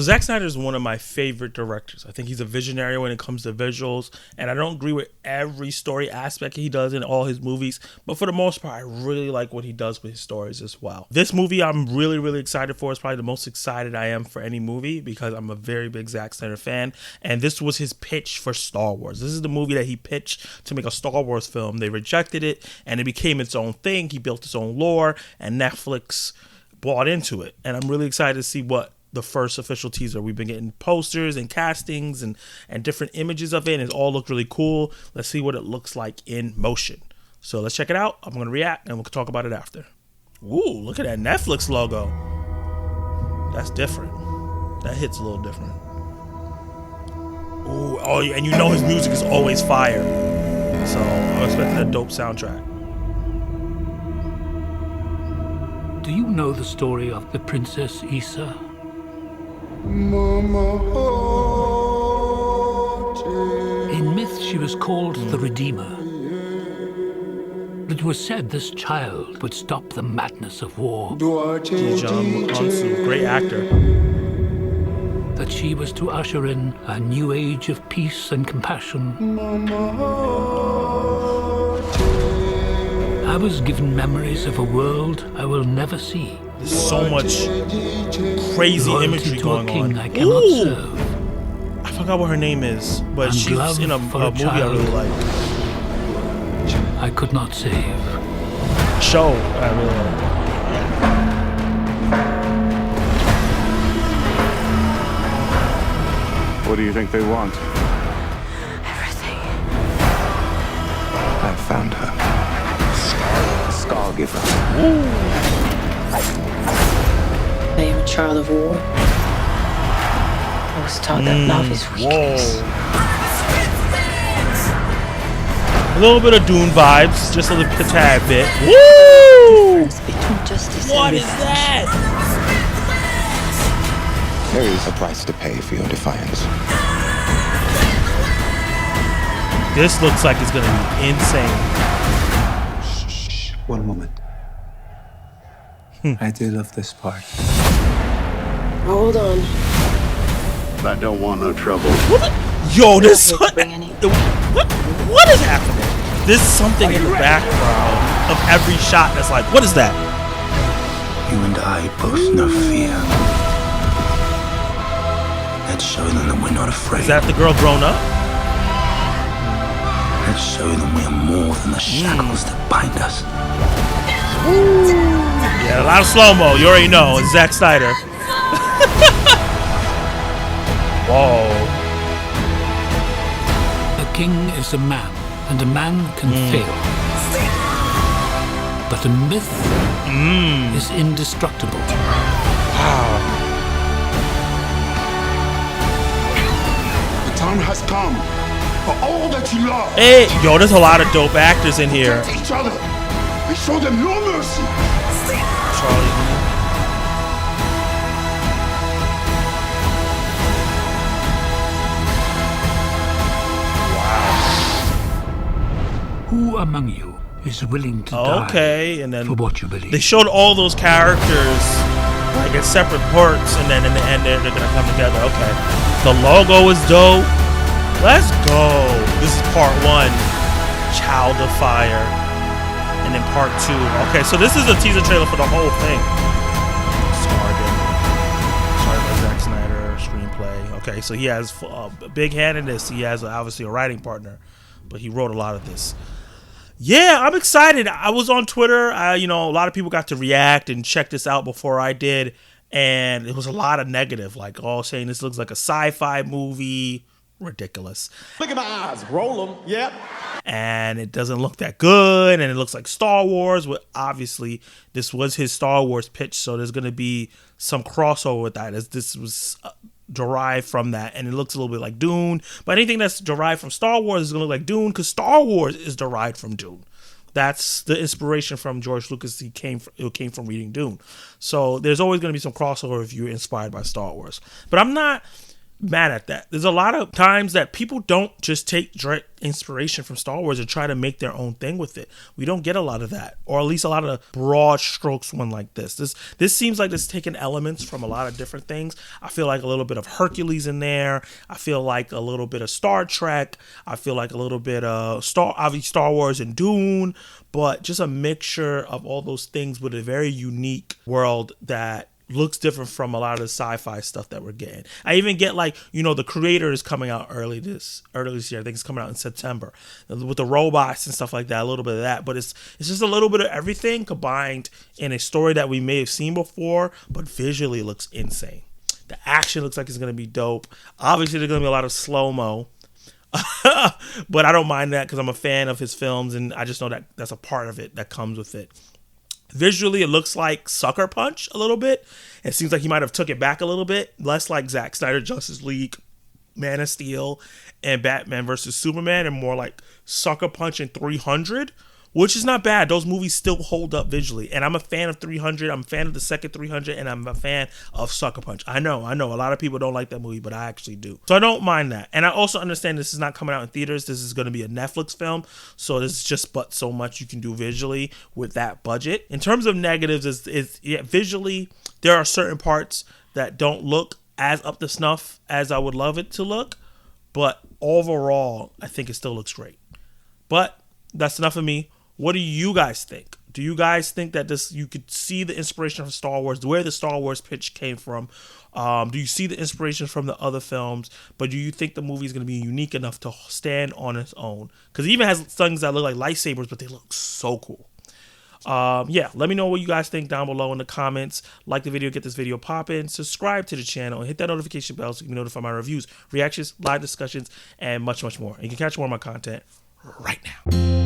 So Zack Snyder is one of my favorite directors. I think he's a visionary when it comes to visuals, and I don't agree with every story aspect he does in all his movies, but for the most part, I really like what he does with his stories as well. This movie I'm really, really excited for. It's probably the most excited I am for any movie because I'm a very big Zack Snyder fan, and this was his pitch for Star Wars. This is the movie that he pitched to make a Star Wars film. They rejected it, and it became its own thing. He built his own lore, and Netflix bought into it, and I'm really excited to see what the first official teaser. We've been getting posters and castings and different images of it, and it all looked really cool. Let's see what it looks like in motion. So let's check it out. I'm going to react, and we'll talk about it after. Ooh, look at that Netflix logo. That's different. That hits a little different. Ooh, oh, and you know his music is always fire. So I'm expecting a dope soundtrack. Do you know the story of the Princess Issa? In myth, she was called the Redeemer. It was said this child would stop the madness of war. Great actor. That she was to usher in a new age of peace and compassion. I was given memories of a world I will never see. There's so much crazy imagery going on. I cannot serve. I forgot what her name is, but she's in a movie I really like. I could not save. Show I really like. What do you think they want? Everything. I found her. Scar giver. I am a child of war. I was taught that love is weakness. A little bit of Dune vibes, just a little tad bit. Woo! Between justice What and is that? There is a price to pay for your defiance. This looks like it's gonna be insane. Shh. One moment. I do love this part. Hold on. I don't want no trouble. Yo, this What is happening? There's something in the background of every shot that's like, what is that? You and I both know fear. Let's show them that we're not afraid. Is that the girl grown up? Let's show them we are more than the shackles that bind us. Yeah, a lot of slow-mo. You already know. It's Zack Snyder. Whoa. A king is a man, and a man can fail. But a myth is indestructible. Wow. The time has come for all that you love. Hey, yo, there's a lot of dope actors in here. Protect each other and show them no mercy. Charlie. Who among you is willing to die And then for what you believe? they showed all those characters like in separate parts, and then in the end they're gonna come together. Okay, the logo is dope. Let's go. This is part 1, Child of Fire, and then part 2. Okay, so this is a teaser trailer for the whole thing. Sorry by Zack Snyder, screenplay. Okay, so he has a big hand in this. He has obviously a writing partner, but he wrote a lot of this. Yeah, I'm excited. I was on Twitter. A lot of people got to react and check this out before I did, and it was a lot of negative, like all saying this looks like a sci-fi movie. Ridiculous. Look at my eyes. Roll them. Yep. And it doesn't look that good, and it looks like Star Wars. Well, obviously, this was his Star Wars pitch, so there's going to be some crossover with that, as this was derived from that, and it looks a little bit like Dune. But anything that's derived from Star Wars is going to look like Dune, because Star Wars is derived from Dune. That's the inspiration from George Lucas. It came from reading Dune. So there's always going to be some crossover if you're inspired by Star Wars. But I'm not mad at that. There's a lot of times that people don't just take direct inspiration from Star Wars and try to make their own thing with it. We don't get a lot of that, or at least a lot of the broad strokes one like this. This seems like it's taking elements from a lot of different things. I feel like a little bit of Hercules in there. I feel like a little bit of Star Trek. I feel like a little bit of Star Wars and Dune, but just a mixture of all those things with a very unique world that looks different from a lot of the sci-fi stuff that we're getting. I even get like, the Creator is coming out early this year. I think it's coming out in September with the robots and stuff like that, a little bit of that, but it's just a little bit of everything combined in a story that we may have seen before, but visually looks insane. The action looks like it's going to be dope. Obviously there's going to be a lot of slow-mo, but I don't mind that because I'm a fan of his films, and I just know that that's a part of it that comes with it. Visually, it looks like Sucker Punch a little bit. It seems like he might have took it back a little bit. Less like Zack Snyder, Justice League, Man of Steel, and Batman vs. Superman, and more like Sucker Punch and 300, which is not bad. Those movies still hold up visually. And I'm a fan of 300. I'm a fan of the second 300, and I'm a fan of Sucker Punch. I know. A lot of people don't like that movie, but I actually do. So I don't mind that. And I also understand this is not coming out in theaters. This is going to be a Netflix film. So this is just but so much you can do visually with that budget. In terms of negatives, visually, there are certain parts that don't look as up to snuff as I would love it to look. But overall, I think it still looks great. But that's enough of me. What do you guys think? Do you guys think that you could see the inspiration from Star Wars, where the Star Wars pitch came from? Do you see the inspiration from the other films? But do you think the movie is going to be unique enough to stand on its own? Because it even has things that look like lightsabers, but they look so cool. Let me know what you guys think down below in the comments. Like the video, get this video popping, subscribe to the channel, and hit that notification bell so you can be notified my reviews, reactions, live discussions, and much, much more. And you can catch more of my content right now.